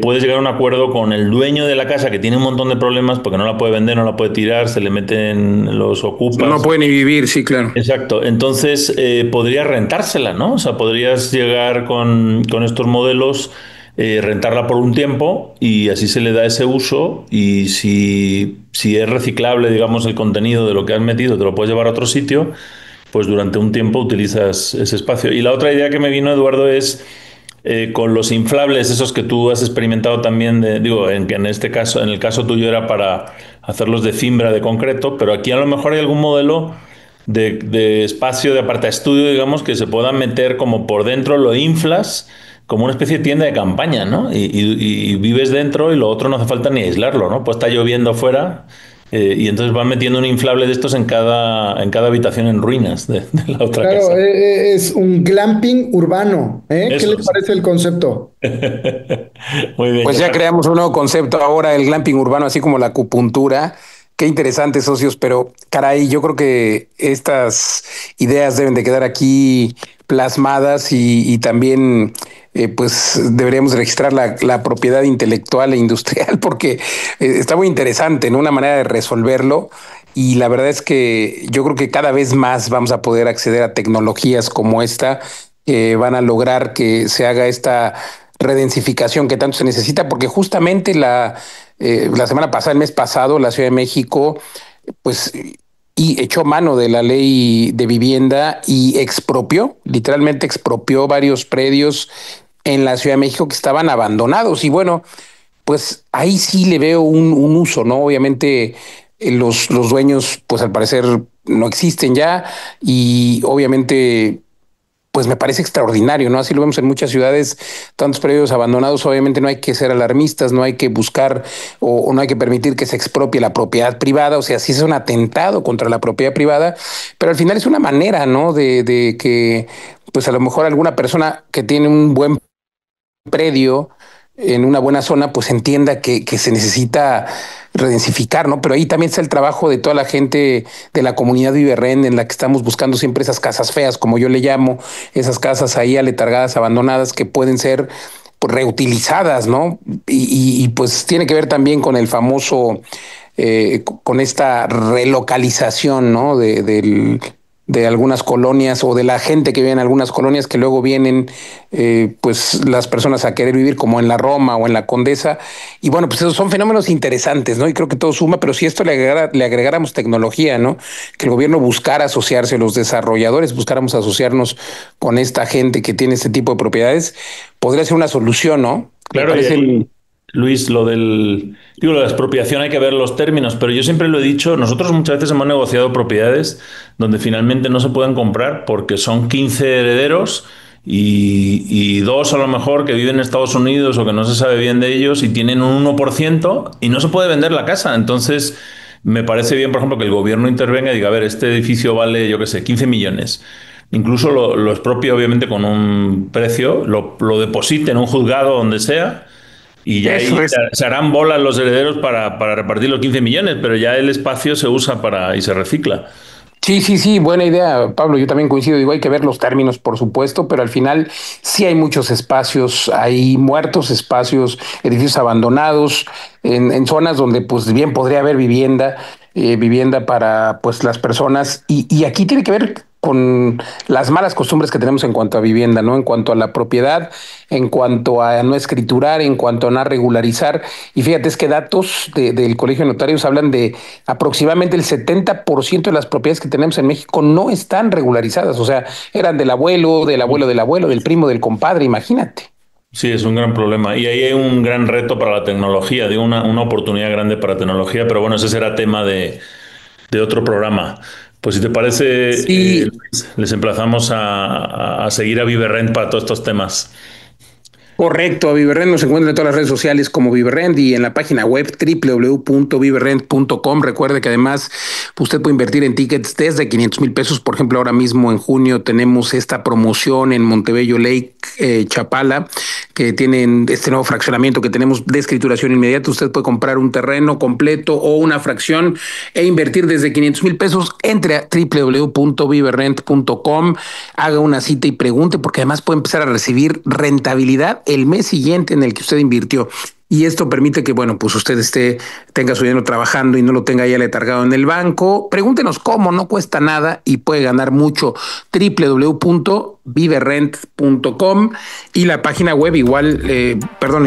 puedes llegar a un acuerdo con el dueño de la casa que tiene un montón de problemas porque no la puede vender, no la puede tirar, se le meten los ocupas. No puede ni vivir, sí, claro. Exacto. Entonces, podrías rentársela, ¿no? O sea, podrías llegar con estos modelos, rentarla por un tiempo y así se le da ese uso y si es reciclable, digamos, el contenido de lo que has metido, te lo puedes llevar a otro sitio, pues durante un tiempo utilizas ese espacio. Y la otra idea que me vino, Eduardo, es con los inflables, esos que tú has experimentado también, en este caso, en el caso tuyo era para hacerlos de fimbra, de concreto, pero aquí a lo mejor hay algún modelo de espacio de apartaestudio, digamos, que se pueda meter como por dentro, lo inflas, como una especie de tienda de campaña, ¿no? Y vives dentro y lo otro no hace falta ni aislarlo, ¿no? Pues está lloviendo afuera y entonces van metiendo un inflable de estos en cada habitación en ruinas de la otra Claro, casa. es un glamping urbano, ¿eh? ¿Qué Eso le es. parece el concepto? Muy bien, Pues ya creamos un nuevo concepto ahora, el glamping urbano, así como la acupuntura. Qué interesante, socios, pero caray, yo creo que estas ideas deben de quedar aquí plasmadas y también pues deberíamos registrar la propiedad intelectual e industrial porque está muy interesante, ¿no? Una manera de resolverlo y la verdad es que yo creo que cada vez más vamos a poder acceder a tecnologías como esta que van a lograr que se haga esta redensificación que tanto se necesita, porque justamente la semana pasada, el mes pasado, la Ciudad de México, pues, y echó mano de la ley de vivienda y expropió, literalmente expropió varios predios en la Ciudad de México que estaban abandonados. Y bueno, pues ahí sí le veo un uso, ¿no? Obviamente los dueños, pues al parecer no existen ya y obviamente pues me parece extraordinario, ¿no? Así lo vemos en muchas ciudades, tantos predios abandonados, obviamente no hay que ser alarmistas, no hay que buscar o no hay que permitir que se expropie la propiedad privada, o sea, sí es un atentado contra la propiedad privada, pero al final es una manera, ¿no? De que, pues a lo mejor alguna persona que tiene un buen predio en una buena zona, pues entienda que se necesita redensificar, ¿no? Pero ahí también está el trabajo de toda la gente de la comunidad Viverren, en la que estamos buscando siempre esas casas feas, como yo le llamo, esas casas ahí aletargadas, abandonadas, que pueden ser pues, reutilizadas, ¿no? Pues tiene que ver también con el famoso, con esta relocalización, ¿no? De algunas colonias o de la gente que vive en algunas colonias que luego vienen pues las personas a querer vivir como en la Roma o en la Condesa y bueno pues esos son fenómenos interesantes, ¿no? Y creo que todo suma, pero si esto le agregáramos tecnología, ¿no? Que el gobierno buscara asociarse, los desarrolladores buscáramos asociarnos con esta gente que tiene este tipo de propiedades, podría ser una solución, ¿no? Me claro, y parece ahí, Luis, lo de la expropiación hay que ver los términos, pero yo siempre lo he dicho, nosotros muchas veces hemos negociado propiedades donde finalmente no se pueden comprar porque son 15 herederos y dos a lo mejor que viven en Estados Unidos o que no se sabe bien de ellos y tienen un 1% y no se puede vender la casa. Entonces, me parece bien, por ejemplo, que el gobierno intervenga y diga, a ver, este edificio vale, yo qué sé, 15 millones. Incluso lo expropia obviamente con un precio, lo deposite en un juzgado donde sea y ya ahí eso es. se harán bolas los herederos para repartir los 15 millones, pero ya el espacio se usa y se recicla. Sí, sí, sí, buena idea, Pablo. Yo también coincido. Digo, hay que ver los términos, por supuesto, pero al final sí hay muchos espacios, hay muertos espacios, edificios abandonados, en zonas donde pues bien podría haber vivienda, vivienda para pues las personas. Y aquí tiene que ver con las malas costumbres que tenemos en cuanto a vivienda, ¿no? En cuanto a la propiedad, en cuanto a no escriturar, en cuanto a no regularizar. Y fíjate, es que datos del Colegio de Notarios hablan de aproximadamente el 70% de las propiedades que tenemos en México no están regularizadas. O sea, eran del abuelo, del abuelo, del abuelo, del primo, del compadre, imagínate. Sí, es un gran problema. Y ahí hay un gran reto para la tecnología, digo, una oportunidad grande para tecnología, pero bueno, ese será tema de otro programa. Pues si te parece, Sí, Luis, les emplazamos a seguir a Viverrent para todos estos temas. correcto, a Viverrent nos encuentra en todas las redes sociales como Viverrent y en la página web www.viverrent.com. Recuerde que además usted puede invertir en tickets desde 500 mil pesos. Por ejemplo, ahora mismo en junio tenemos esta promoción en Montebello Lake, Chapala, que tienen este nuevo fraccionamiento que tenemos de escrituración inmediata. Usted puede comprar un terreno completo o una fracción e invertir desde 500 mil pesos. Entre a www.viverrent.com, haga una cita y pregunte, porque además puede empezar a recibir rentabilidad el mes siguiente en el que usted invirtió. Y esto permite que, bueno, pues usted tenga su dinero trabajando y no lo tenga ya letargado en el banco. Pregúntenos cómo, no cuesta nada y puede ganar mucho. www.viverrent.com y la página web igual, y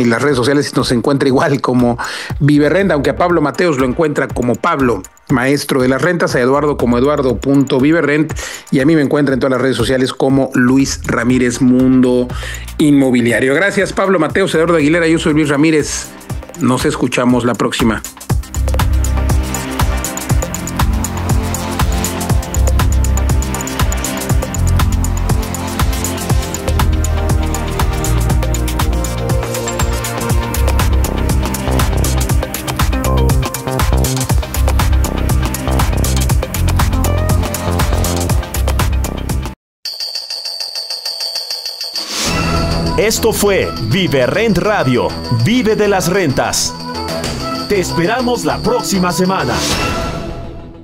las redes sociales nos encuentra igual como Viverrent, aunque a Pablo Mateos lo encuentra como Pablo, maestro de las rentas, a Eduardo como Eduardo.viverrent y a mí me encuentra en todas las redes sociales como Luis Ramírez Mundo Inmobiliario. Gracias, Pablo Mateos, Eduardo Aguilera, yo soy Luis Ramírez. Nos escuchamos la próxima. Esto fue Vive Rent Radio, vive de las rentas. Te esperamos la próxima semana.